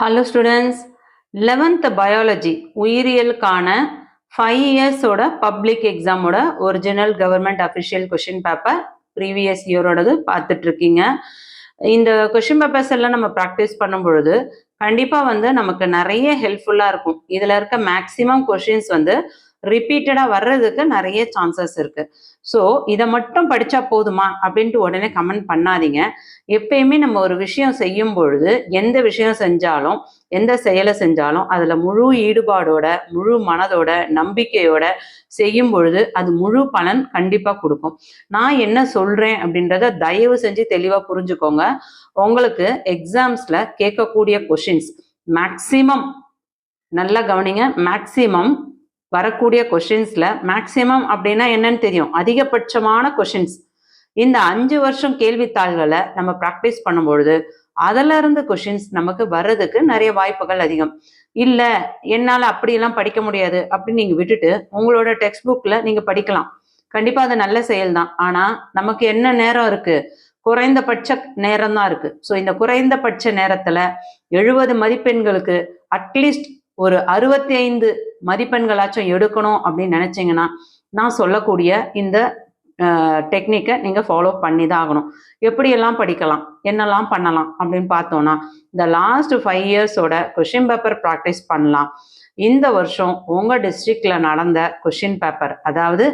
Hello students, 11th biology உயிரியலுக்கான 5 இயர்ஸோட public எக்ஸாமோட original government official question paper previous இயரோடது பார்த்துட்டு இருக்கீங்க. இந்த கொஷின் பேப்பர்ஸ் எல்லாம் நம்ம ப்ராக்டிஸ் பண்ணும் பொழுது கண்டிப்பாக நமக்கு நிறைய ஹெல்ப்ஃபுல்லாக இருக்கும். இதில் இருக்க மேக்ஸிமம் கொஷின்ஸ் ரிப்பீட்டடாக வர்றதுக்கு நிறைய சான்சஸ் இருக்கு. ஸோ இதை மட்டும் படித்தா போதுமா அப்படின்ட்டு உடனே கமெண்ட் பண்ணாதீங்க. எப்பயுமே நம்ம ஒரு விஷயம் செய்யும் பொழுது எந்த விஷயம் செஞ்சாலும் எந்த செயலை செஞ்சாலும் அதில் முழு ஈடுபாடோட முழு மனதோட நம்பிக்கையோட செய்யும் பொழுது அது முழு பலன் கண்டிப்பாக கொடுக்கும். நான் என்ன சொல்கிறேன் அப்படின்றத தயவு செஞ்சு தெளிவாக புரிஞ்சுக்கோங்க. உங்களுக்கு எக்ஸாம்ஸில் கேட்கக்கூடிய கொஷின்ஸ் மேக்சிமம் நல்லா கவனிங்க. மேக்சிமம் வரக்கூடிய கொஷின்ஸில் மேக்சிமம் அப்படின்னா என்னன்னு தெரியும், அதிகபட்சமான கொஷின்ஸ். இந்த 5 வருஷம் கேள்வித்தாள்களை நம்ம ப்ராக்டிஸ் பண்ணும்பொழுது அதில் இருந்து கொஷின்ஸ் நமக்கு வர்றதுக்கு நிறைய வாய்ப்புகள் அதிகம். இல்லை என்னால் அப்படியெல்லாம் படிக்க முடியாது அப்படின்னு நீங்கள் விட்டுட்டு உங்களோட டெக்ஸ்ட் புக்கில் நீங்கள் படிக்கலாம். கண்டிப்பாக அது நல்ல செயல் தான். ஆனால் நமக்கு என்ன நேரம் இருக்குது? குறைந்தபட்ச நேரம் தான் இருக்குது. ஸோ இந்த குறைந்தபட்ச நேரத்தில் 70 மதிப்பெண்களுக்கு அட்லீஸ்ட் ஒரு 65 மதிப்பெண்களாச்சும் எடுக்கணும் அப்படின்னு நினச்சிங்கன்னா நான் சொல்லக்கூடிய இந்த டெக்னிக்கை நீங்கள் ஃபாலோ பண்ணி தான் ஆகணும். எப்படியெல்லாம் படிக்கலாம், என்னெல்லாம் பண்ணலாம் அப்படின்னு பார்த்தோன்னா, இந்த லாஸ்ட் 5 இயர்ஸோட கொஷின் பேப்பர் ப்ராக்டிஸ் பண்ணலாம். இந்த வருஷம் உங்கள் டிஸ்ட்ரிக்டில் நடந்த கொஷின் பேப்பர், அதாவது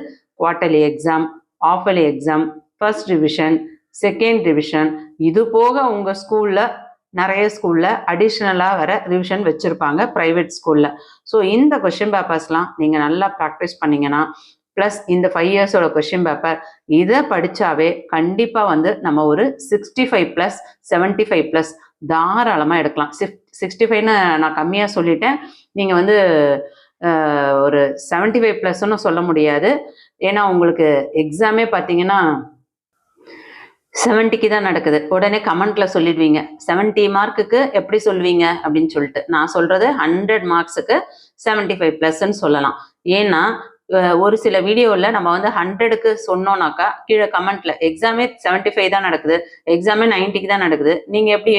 quarterly exam, half yearly exam, first revision, second revision, இது போக உங்கள் ஸ்கூலில் நிறைய ஸ்கூலில் அடிஷ்னலாக வர ரிவிஷன் வச்சுருப்பாங்க ப்ரைவேட் ஸ்கூலில். ஸோ இந்த கொஷின் பேப்பர்ஸ்லாம் நீங்கள் நல்லா ப்ராக்டிஸ் பண்ணிங்கன்னா ப்ளஸ் இந்த 5 இயர்ஸோட கொஷின் பேப்பர் இதை படித்தாவே கண்டிப்பாக நம்ம ஒரு 65+, 75+ தாராளமாக எடுக்கலாம். 65ன்னு நான் கம்மியாக சொல்லிட்டேன். நீங்கள் ஒரு 75+ன்னு சொல்ல முடியாது. ஏன்னா உங்களுக்கு எக்ஸாமே பார்த்தீங்கன்னா 70க்கு தான் நடக்குது. உடனே கமெண்ட்ல சொல்லிடுவீங்க 70 மார்க்குக்கு எப்படி சொல்லுவீங்க அப்படின்னு சொல்லிட்டு. நான் சொல்றது 100 மார்க்ஸுக்கு 75+ன்னு சொல்லலாம். ஏன்னா ஒரு சில வீடியோவில் நம்ம 100க்கு சொன்னோம்னாக்கா கீழே கமெண்ட்ல எக்ஸாமே 75 தான் நடக்குது, எக்ஸாமே 90க்கு தான் நடக்குது, நீங்கள் எப்படி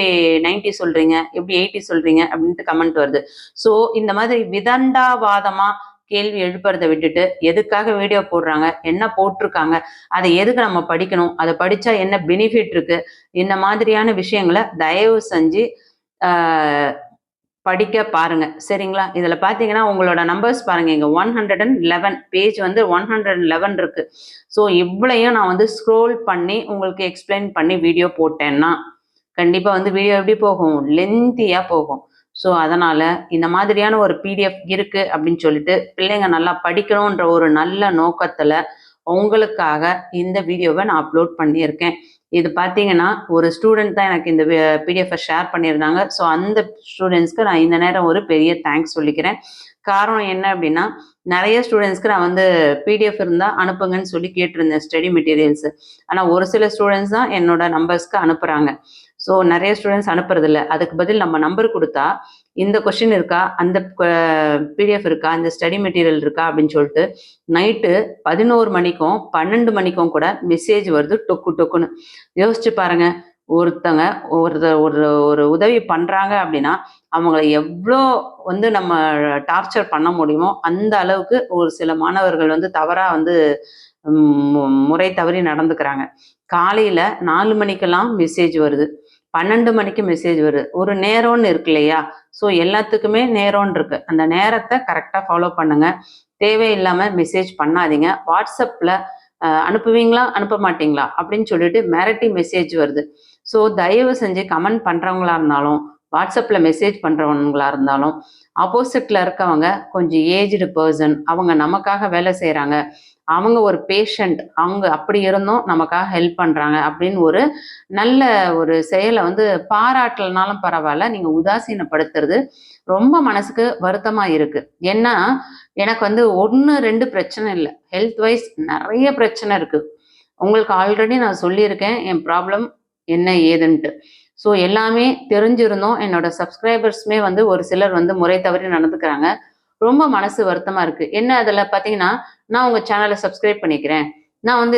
90 சொல்றீங்க, எப்படி 80 சொல்றீங்க அப்படின்ட்டு கமெண்ட் வருது. ஸோ இந்த மாதிரி விதண்டாவாதமாக கேள்வி எழுப்புறதை விட்டுட்டு எதுக்காக வீடியோ போடுறாங்க, என்ன போட்டிருக்காங்க, அதை எதுக்கு நம்ம படிக்கணும், அதை படித்தா என்ன பெனிஃபிட் இருக்கு, இந்த மாதிரியான விஷயங்களை தயவு செஞ்சு படிக்க பாருங்க. சரிங்களா? இதில் பார்த்தீங்கன்னா உங்களோட நம்பர்ஸ் பாருங்க, இங்கே 111 பேஜ் 111 இருக்கு. ஸோ இவ்வளையும் நான் ஸ்க்ரோல் பண்ணி உங்களுக்கு எக்ஸ்பிளைன் பண்ணி வீடியோ போட்டேன்னா கண்டிப்பாக வீடியோ எப்படி போகும், லென்த்தியாக போகும். ஸோ அதனால் இந்த மாதிரியான ஒரு பிடிஎஃப் இருக்குது அப்படின்னு சொல்லிட்டு பிள்ளைங்க நல்லா படிக்கணுன்ற ஒரு நல்ல நோக்கத்தில் உங்களுக்காக இந்த வீடியோவை நான் அப்லோட் பண்ணியிருக்கேன். இது பார்த்தீங்கன்னா ஒரு ஸ்டூடெண்ட் தான் எனக்கு இந்த பிடிஎஃபை ஷேர் பண்ணியிருந்தாங்க. ஸோ அந்த ஸ்டூடெண்ட்ஸ்க்கு நான் இந்த நேரம் ஒரு பெரிய தேங்க்ஸ் சொல்லிக்கிறேன். காரணம் என்ன அப்படின்னா, நிறைய ஸ்டூடெண்ட்ஸ்க்கு நான் பிடிஎஃப் இருந்தால் அனுப்புங்கன்னு சொல்லி கேட்டிருந்தேன் ஸ்டடி மெட்டீரியல்ஸு. ஆனால் ஒரு சில ஸ்டூடெண்ட்ஸ் தான் என்னோட நம்பர்ஸ்க்கு அனுப்புகிறாங்க. ஸோ நிறைய ஸ்டூடெண்ட்ஸ் அனுப்புறதில்ல. அதுக்கு பதில் நம்ம நம்பர் கொடுத்தா இந்த கொஷின் இருக்கா, அந்த பிடிஎஃப் இருக்கா, இந்த ஸ்டடி மெட்டீரியல் இருக்கா அப்படின்னு சொல்லிட்டு நைட்டு 11 மணிக்கும் 12 மணிக்கும் கூட மெசேஜ் வருது டொக்குன்னு. யோசிச்சு பாருங்க, ஒருத்தங்க ஒரு உதவி பண்ணுறாங்க அப்படின்னா அவங்கள எவ்வளோ நம்ம டார்ச்சர் பண்ண முடியுமோ அந்த அளவுக்கு ஒரு சில மாணவர்கள் தவறாக முறை தவறி நடந்துக்கிறாங்க. காலையில் 4 மணிக்கெல்லாம் மெசேஜ் வருது, 12 மணிக்கு மெசேஜ் வருது. ஒரு நேரம்னு இருக்கு இல்லையா? ஸோ எல்லாத்துக்குமே நேரம்னு இருக்கு. அந்த நேரத்தை கரெக்டாக ஃபாலோ பண்ணுங்க. தேவையில்லாமல் மெசேஜ் பண்ணாதீங்க. வாட்ஸ்அப்பில் அனுப்புவீங்களா அனுப்ப மாட்டீங்களா அப்படின்னு சொல்லிட்டு மிரட்டி மெசேஜ் வருது. ஸோ தயவு செஞ்சு கமெண்ட் பண்ணுறவங்களா இருந்தாலும் வாட்ஸ்அப்பில் மெசேஜ் பண்ணுறவங்களா இருந்தாலும் ஆப்போசிட்டில் இருக்கவங்க கொஞ்சம் ஏஜ்டு பர்சன், அவங்க நமக்காக வேலை செய்கிறாங்க, அவங்க ஒரு பேஷண்ட், அவங்க அப்படி இருந்தும் நமக்காக ஹெல்ப் பண்ணுறாங்க அப்படின்னு ஒரு நல்ல ஒரு செயலை பாராட்டலனாலும் பரவாயில்ல, நீங்கள் உதாசீனப்படுத்துறது ரொம்ப மனசுக்கு வருத்தமாக இருக்குது. ஏன்னா எனக்கு 1, 2 பிரச்சனை இல்லை, ஹெல்த் வைஸ் நிறைய பிரச்சனை இருக்குது. உங்களுக்கு ஆல்ரெடி நான் சொல்லியிருக்கேன் என் ப்ராப்ளம் என்ன ஏதுன்ட்டு. ஸோ எல்லாமே தெரிஞ்சிருந்தோம். என்னோட சப்ஸ்கிரைபர்ஸுமே ஒரு சிலர் முறை தவறி நடந்துக்கிறாங்க. ரொம்ப மனசு வருத்தமாக இருக்குது. என்ன அதில் பார்த்தீங்கன்னா, நான் உங்கள் சேனலை சப்ஸ்கிரைப் பண்ணிக்கிறேன், நான்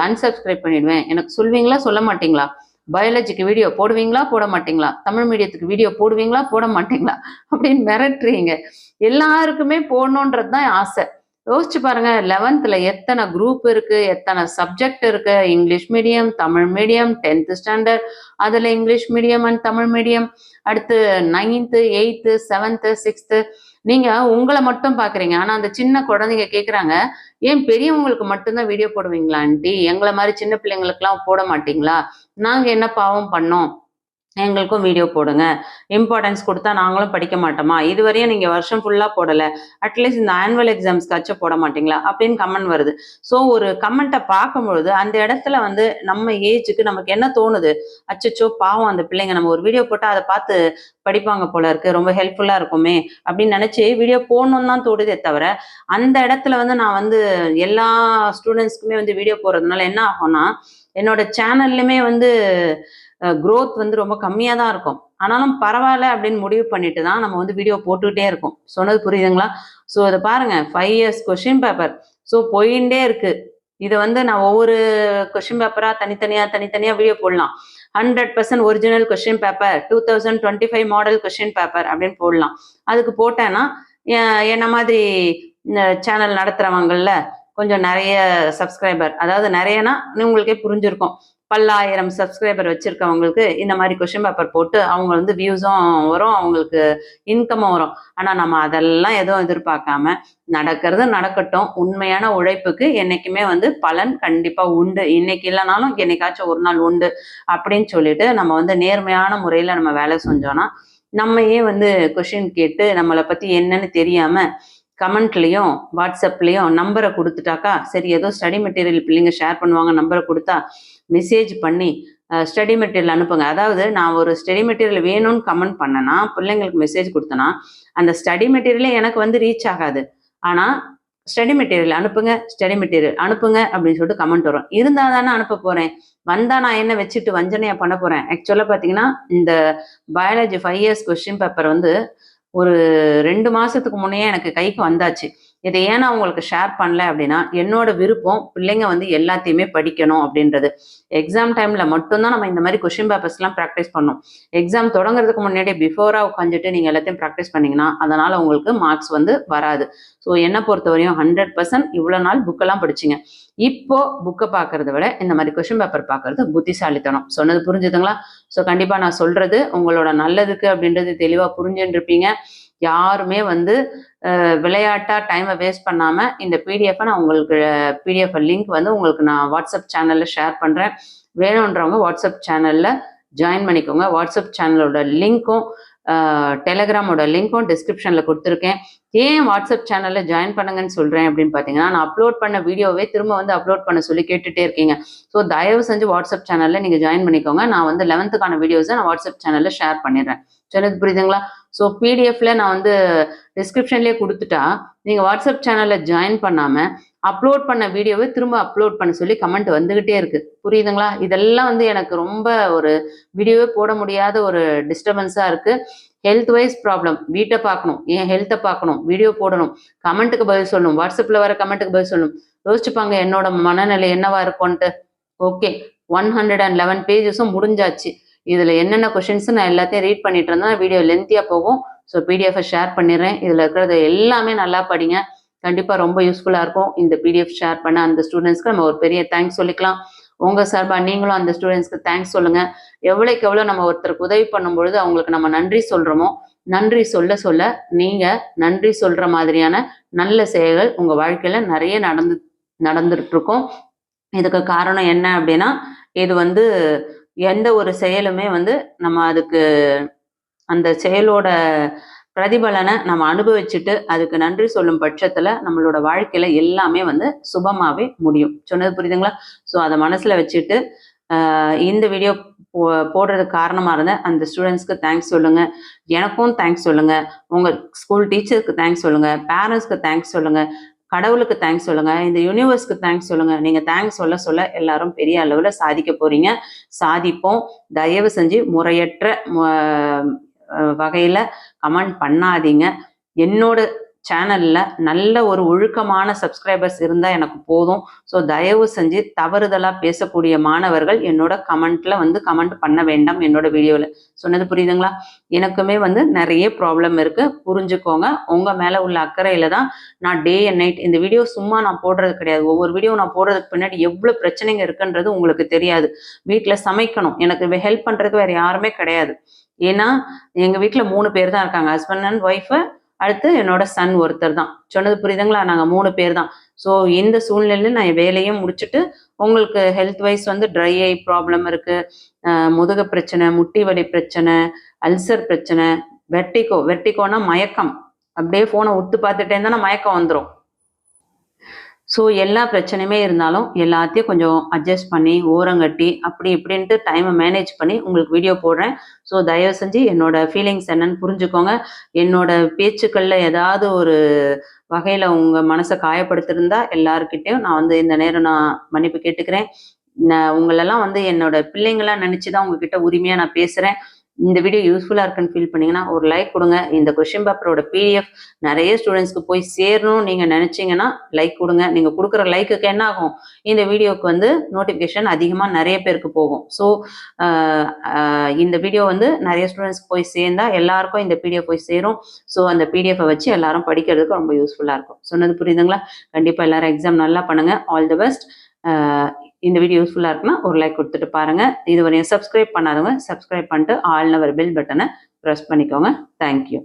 அன்சப்ஸ்கிரைப் பண்ணிடுவேன், எனக்கு சொல்வீங்களா சொல்ல மாட்டீங்களா? பயாலஜிக்கு வீடியோ போடுவீங்களா போட மாட்டீங்களா, தமிழ் மீடியத்துக்கு வீடியோ போடுவீங்களா போட மாட்டீங்களா அப்படின்னு மிரட்டுறீங்க. எல்லாருக்குமே போடணுன்றது தான் ஆசை. யோசிச்சு பாருங்க, 11th எத்தனை குரூப் இருக்கு, எத்தனை சப்ஜெக்ட் இருக்கு. English medium, Tamil medium, 10th standard, அதுல English medium and Tamil medium, அடுத்து 9th 8th 7th 6th. நீங்க உங்களை மட்டும் பாக்குறீங்க. ஆனா அந்த சின்ன குழந்தைங்க கேக்குறாங்க, ஏன் பெரியவங்களுக்கு மட்டும்தான் வீடியோ போடுவீங்களா ஆண்டி, எங்களை மாதிரி சின்ன பிள்ளைங்களுக்கு எல்லாம் போட மாட்டீங்களா, நாங்க என்ன பாவம் பண்ணோம், எங்களுக்கும் வீடியோ போடுங்க, இம்பார்ட்டன்ஸ் கொடுத்தா நாங்களும் படிக்க மாட்டோமா, இதுவரையும் நீங்க வருஷம் ஃபுல்லா போடல, அட்லீஸ்ட் இந்த ஆனுவல் எக்ஸாம்ஸ்க்காச்சும் போட மாட்டீங்களா அப்படின்னு கமெண்ட் வருது. ஸோ ஒரு கமெண்ட்டை பார்க்கும்பொழுது அந்த இடத்துல வந்து நம்ம ஏஜுக்கு நமக்கு என்ன தோணுது, அச்சச்சோ பாவம் அந்த பிள்ளைங்க, நம்ம ஒரு வீடியோ போட்டால் அதை பார்த்து படிப்பாங்க போல இருக்கு, ரொம்ப ஹெல்ப்ஃபுல்லா இருக்குமே அப்படின்னு நினைச்சு வீடியோ போடணும்னு தான் தோடுதே தவிர, அந்த இடத்துல வந்து நான் வந்து எல்லா ஸ்டூடெண்ட்ஸ்க்குமே வந்து வீடியோ போடுறதுனால என்ன ஆகும்னா, என்னோட சேனல்லுமே வந்து க்ரோத் வந்து ரொம்ப கம்மியாக தான் இருக்கும். ஆனாலும் பரவாயில்ல அப்படின்னு முடிவு பண்ணிட்டு தான் நம்ம வந்து வீடியோ போட்டுக்கிட்டே இருக்கோம். சொன்னது புரியுதுங்களா? ஸோ இதை பாருங்க, 5 years கொஷின் பேப்பர். ஸோ போயிட்டே இருக்கு. இதை வந்து நான் ஒவ்வொரு கொஷின் பேப்பரா தனித்தனியா வீடியோ போடலாம். 100% original question paper, 2025 model question paper அப்படின்னு போடலாம். அதுக்கு போட்டேன்னா என்ன மாதிரி சேனல் நடத்துறவங்கள்ல கொஞ்சம் நிறைய சப்ஸ்கிரைபர், அதாவது நிறையனா உங்களுக்கே புரிஞ்சிருக்கும், பல்லாயிரம் சப்ஸ்கிரைபர் வச்சிருக்கவங்களுக்கு இந்த மாதிரி கொஷின் பேப்பர் போட்டு அவங்க வந்து வியூஸும் வரும், அவங்களுக்கு இன்கமும் வரும். ஆனா நம்ம அதெல்லாம் எதுவும் எதிர்பார்க்காம நடக்கிறது நடக்கட்டும், உண்மையான உழைப்புக்கு என்னைக்குமே வந்து பலன் கண்டிப்பா உண்டு, இன்னைக்கு இல்லைனாலும் என்னைக்காச்சும் ஒரு நாள் உண்டு அப்படின்னு சொல்லிட்டு நம்ம வந்து நேர்மையான முறையில நம்ம வேலை செஞ்சோம்னா, நம்மையே வந்து கொஷின் கேட்டு நம்மளை பத்தி என்னன்னு தெரியாம கமெண்ட்லையும் வாட்ஸ்அப்லையும் நம்பரை கொடுத்துட்டாக்கா சரி, ஏதோ ஸ்டடி மெட்டீரியல் பிள்ளைங்க ஷேர் பண்ணுவாங்க, நம்பரை கொடுத்தா மெசேஜ் பண்ணி ஸ்டடி மெட்டீரியல் அனுப்புங்க. அதாவது நான் ஒரு ஸ்டடி மெட்டீரியல் வேணும்னு கமெண்ட் பண்ணேன்னா, பிள்ளைங்களுக்கு மெசேஜ் கொடுத்தேன்னா அந்த ஸ்டடி மெட்டீரியலே எனக்கு வந்து ரீச் ஆகாது. ஆனால் ஸ்டடி மெட்டீரியல் அனுப்புங்க, ஸ்டடி மெட்டீரியல் அனுப்புங்க அப்படின்னு சொல்லிட்டு கமெண்ட் வரும். இருந்தால் தானே அனுப்ப போகிறேன், வந்தால் நான் என்ன வச்சுட்டு வஞ்சனையாக பண்ண போகிறேன். ஆக்சுவலாக பார்த்தீங்கன்னா இந்த பயாலஜி 5 years கொஸ்டின் பேப்பர் வந்து ஒரு 2 மாசத்துக்கு முன்னே எனக்கு கைக்கு வந்தாச்சு. இதை ஏன் நான் உங்களுக்கு ஷேர் பண்ணல அப்படின்னா, என்னோட விருப்பம் பிள்ளைங்க வந்து எல்லாத்தையுமே படிக்கணும் அப்படின்றது. எக்ஸாம் டைம்ல மட்டும்தான் நம்ம இந்த மாதிரி கொஸ்டின் பேப்பர்ஸ்லாம் ப்ராக்டிஸ் பண்ணணும். எக்ஸாம் தொடங்குறதுக்கு முன்னாடியே பிஃபோரா உட்காந்துட்டு நீங்க எல்லாத்தையும் ப்ராக்டிஸ் பண்ணீங்கன்னா அதனால உங்களுக்கு மார்க்ஸ் வந்து வராது. ஸோ என்னை பொறுத்தவரையும் 100% இவ்வளோ நாள் புக்கெல்லாம் படிச்சிங்க. இப்போ புக்கை பார்க்கறத விட இந்த மாதிரி கொஸ்டின் பேப்பர் பார்க்கறது புத்திசாலித்தனம். சொன்னது புரிஞ்சுதுங்களா? ஸோ கண்டிப்பா நான் சொல்றது உங்களோட நல்லதுக்கு அப்படின்றது தெளிவா புரிஞ்சுட்டு இருப்பீங்க. யாருமே வந்து விளையாட்டா டைமை வேஸ்ட் பண்ணாம இந்த பிடிஎஃபை நான் உங்களுக்கு பிடிஎஃப் லிங்க் வந்து உங்களுக்கு நான் வாட்ஸ்அப் சேனல்ல ஷேர் பண்றேன். வேணுன்றவங்க வாட்ஸ்அப் சேனல்ல ஜாயின் பண்ணிக்கோங்க. வாட்ஸ்அப் சேனலோட லிங்க்கும் டெலகிராமோட லிங்க்கும் டிஸ்கிரிப்ஷன்ல கொடுத்துருக்கேன். ஏன் வாட்ஸ்அப் சேனல்ல ஜாயின் பண்ணுங்கன்னு சொல்றேன் அப்படின்னு பார்த்தீங்கன்னா, நான் அப்லோட் பண்ண வீடியோவே திரும்ப வந்து அப்லோட் பண்ண சொல்லி கேட்டுட்டே இருக்கீங்க. ஸோ தயவு செஞ்சு வாட்ஸ்அப் சேனல்ல நீங்க ஜாயின் பண்ணிக்கோங்க. நான் வந்து 11th வீடியோஸை நான் வாட்ஸ்அப் சேனல்ல ஷேர் பண்ணிடுறேன். சொன்னது புரியுதுங்களா? ஸோ பிடிஎஃப்ல நான் வந்து டிஸ்கிரிப்ஷன்லேயே கொடுத்துட்டா நீங்க வாட்ஸ்அப் சேனல்ல ஜாயின் பண்ணாம அப்லோட் பண்ண வீடியோவை திரும்ப அப்லோட் பண்ண சொல்லி கமெண்ட் வந்துகிட்டே இருக்கு. புரியுதுங்களா? இதெல்லாம் வந்து எனக்கு ரொம்ப ஒரு வீடியோவே போட முடியாத ஒரு டிஸ்டர்பன்ஸா இருக்கு. ஹெல்த் வைஸ் ப்ராப்ளம், வீட்டை பார்க்கணும், என் ஹெல்த்தை பார்க்கணும், வீடியோ போடணும், கமெண்ட்டுக்கு பதில் சொல்லணும், வாட்ஸ்அப்ல வர கமெண்ட்டுக்கு பதில் சொல்லணும். யோசிச்சுப்பாங்க என்னோட மனநிலை என்னவா இருக்கும்ன்ட்டு. ஓகே, 111 பேஜஸும் முடிஞ்சாச்சு. இதுல என்னென்ன கொஷின்ஸ் நான் எல்லாத்தையும் ரீட் பண்ணிட்டு இருந்தேன். வீடியோ லென்த்தியா போகும். ஸோ பிடிஎஃப் ஷேர் பண்ணிடுறேன். இதுல இருக்கிறது எல்லாமே நல்லா படிங்க. கண்டிப்பா ரொம்ப யூஸ்ஃபுல்லா இருக்கும். இந்த பிடிஎஃப் ஷேர் பண்ண அந்த ஸ்டூடெண்ட்ஸ்க்கு நம்ம ஒரு பெரிய தேங்க்ஸ் சொல்லிக்கலாம். உங்க சார்பா நீங்களும் அந்த ஸ்டூடெண்ட்ஸ்க்கு தேங்க்ஸ் சொல்லுங்க. எவ்வளோக்கு எவ்வளோ நம்ம ஒருத்தருக்கு உதவி பண்ணும்பொழுது அவங்களுக்கு நம்ம நன்றி சொல்றோமோ, நன்றி சொல்ல சொல்ல நீங்க நன்றி சொல்ற மாதிரியான நல்ல செயல்கள் உங்க வாழ்க்கையில நிறைய நடந்துட்டு இருக்கும். இதுக்கு காரணம் என்ன அப்படின்னா, இது வந்து எந்த ஒரு செயலுமே வந்து நம்ம அதுக்கு அந்த செயலோட பிரதிபலனை நம்ம அனுபவிச்சுட்டு அதுக்கு நன்றி சொல்லும் பட்சத்துல நம்மளோட வாழ்க்கையில எல்லாமே வந்து சுபமாவே முடியும். சொன்னது புரியுதுங்களா? ஸோ அதை மனசுல வச்சுட்டு இந்த வீடியோ போடுறதுக்கு காரணமா இருந்த அந்த ஸ்டூடெண்ட்ஸ்க்கு தேங்க்ஸ் சொல்லுங்க. எனக்கும் தேங்க்ஸ் சொல்லுங்க. உங்க ஸ்கூல் டீச்சருக்கு தேங்க்ஸ் சொல்லுங்க. பேரண்ட்ஸ்க்கு தேங்க்ஸ் சொல்லுங்க. கடவுளுக்கு தேங்க்ஸ் சொல்லுங்க. இந்த யூனிவர்ஸ்க்கு தேங்க்ஸ் சொல்லுங்க. நீங்க தேங்க்ஸ் சொல்ல சொல்ல எல்லாரும் பெரிய அளவுல சாதிக்க போறீங்க. சாதிப்போம். தயவு செஞ்சு முறையற்ற வகையில கமெண்ட் பண்ணாதீங்க. என்னோட சேனலில் நல்ல ஒரு ஒழுக்கமான சப்ஸ்கிரைபர்ஸ் இருந்தால் எனக்கு போதும். ஸோ தயவு செஞ்சு தவறுதலாக பேசக்கூடிய மாணவர்கள் என்னோட கமெண்ட்டில் வந்து கமெண்ட் பண்ண வேண்டாம். என்னோட வீடியோவில் சொன்னது புரியுதுங்களா? எனக்குமே வந்து நிறைய ப்ராப்ளம் இருக்குது, புரிஞ்சுக்கோங்க. உங்கள் மேலே உள்ள அக்கறையில் தான் நான் டே அண்ட் நைட் இந்த வீடியோ சும்மா நான் போடுறது கிடையாது. ஒவ்வொரு வீடியோ நான் போடுறதுக்கு பின்னாடி எவ்வளோ பிரச்சனைங்க இருக்குன்றது உங்களுக்கு தெரியாது. வீட்டில் சமைக்கணும், எனக்கு ஹெல்ப் பண்ணுறதுக்கு வேறு யாருமே கிடையாது. ஏன்னா எங்கள் வீட்டில் 3 பேர் தான் இருக்காங்க, ஹஸ்பண்ட் அண்ட் ஒய்ஃபு, அடுத்து என்னோட சன் ஒருத்தர் தான். சொன்னது புரியுதுங்களா? நாங்கள் 3 பேர் தான். ஸோ இந்த சூழ்நிலையில் நான் வேலையும் முடிச்சுட்டு உங்களுக்கு ஹெல்த் வைஸ் வந்து ட்ரை ஐ ப்ராப்ளம் இருக்குது, முதுகு பிரச்சனை, முட்டி வலி பிரச்சனை, அல்சர் பிரச்சனை, வெர்டிகோனா மயக்கம், அப்படியே ஃபோனை உத்து பார்த்துட்டே இருந்தால் மயக்கம் வந்துடும். ஸோ எல்லா பிரச்சனையுமே இருந்தாலும் எல்லாத்தையும் கொஞ்சம் அட்ஜஸ்ட் பண்ணி ஓரங்கட்டி அப்படி இப்படின்ட்டு டைமை மேனேஜ் பண்ணி உங்களுக்கு வீடியோ போடுறேன். ஸோ தயவு செஞ்சு என்னோட ஃபீலிங்ஸ் என்னன்னு புரிஞ்சுக்கோங்க. என்னோட பேச்சுக்களில் ஏதாவது ஒரு வகையில் உங்கள் மனசை காயப்படுத்திருந்தா எல்லாருக்கிட்டையும் நான் வந்து இந்த நேரம் நான் மன்னிப்பு கேட்டுக்கிறேன். உங்களெல்லாம் வந்து என்னோட பிள்ளைங்களாம் நினச்சி தான் உங்ககிட்ட உரிமையாக நான் பேசுகிறேன். இந்த வீடியோ யூஸ்ஃபுல்லாக இருக்குன்னு ஃபீல் பண்ணிங்கன்னா ஒரு லைக் கொடுங்க. இந்த கொஷின் பேப்பரோட பிடிஎஃப் நிறைய ஸ்டூடெண்ட்ஸ்க்கு போய் சேரணும்னு நீங்கள் நினச்சிங்கன்னா லைக் கொடுங்க. நீங்கள் கொடுக்குற லைக்குக்கு என்ன ஆகும், இந்த வீடியோவுக்கு வந்து நோட்டிஃபிகேஷன் அதிகமாக நிறைய பேருக்கு போகும். ஸோ இந்த வீடியோ வந்து நிறைய ஸ்டூடெண்ட்ஸ்க்கு போய் சேர்ந்தால் எல்லாருக்கும் இந்த பிடிஎஃப் போய் சேரும். ஸோ அந்த பிடிஎஃபை வச்சு எல்லாரும் படிக்கிறதுக்கு ரொம்ப யூஸ்ஃபுல்லாக இருக்கும். சொன்னது புரியுதுங்களா? கண்டிப்பாக எல்லாரும் எக்ஸாம் நல்லா பண்ணுங்கள். All the best. இந்த வீடியோ யூஸ்ஃபுல்லாக இருக்குன்னா ஒரு லைக் கொடுத்துட்டு பாருங்கள். இதுவரையும் சப்ஸ்கிரைப் பண்ணாதவங்க சப்ஸ்கிரைப் பண்ணிட்டு ஆல்னு ஒரு பெல் பட்டனை ப்ரெஸ் பண்ணிக்கோங்க. தேங்க்யூ.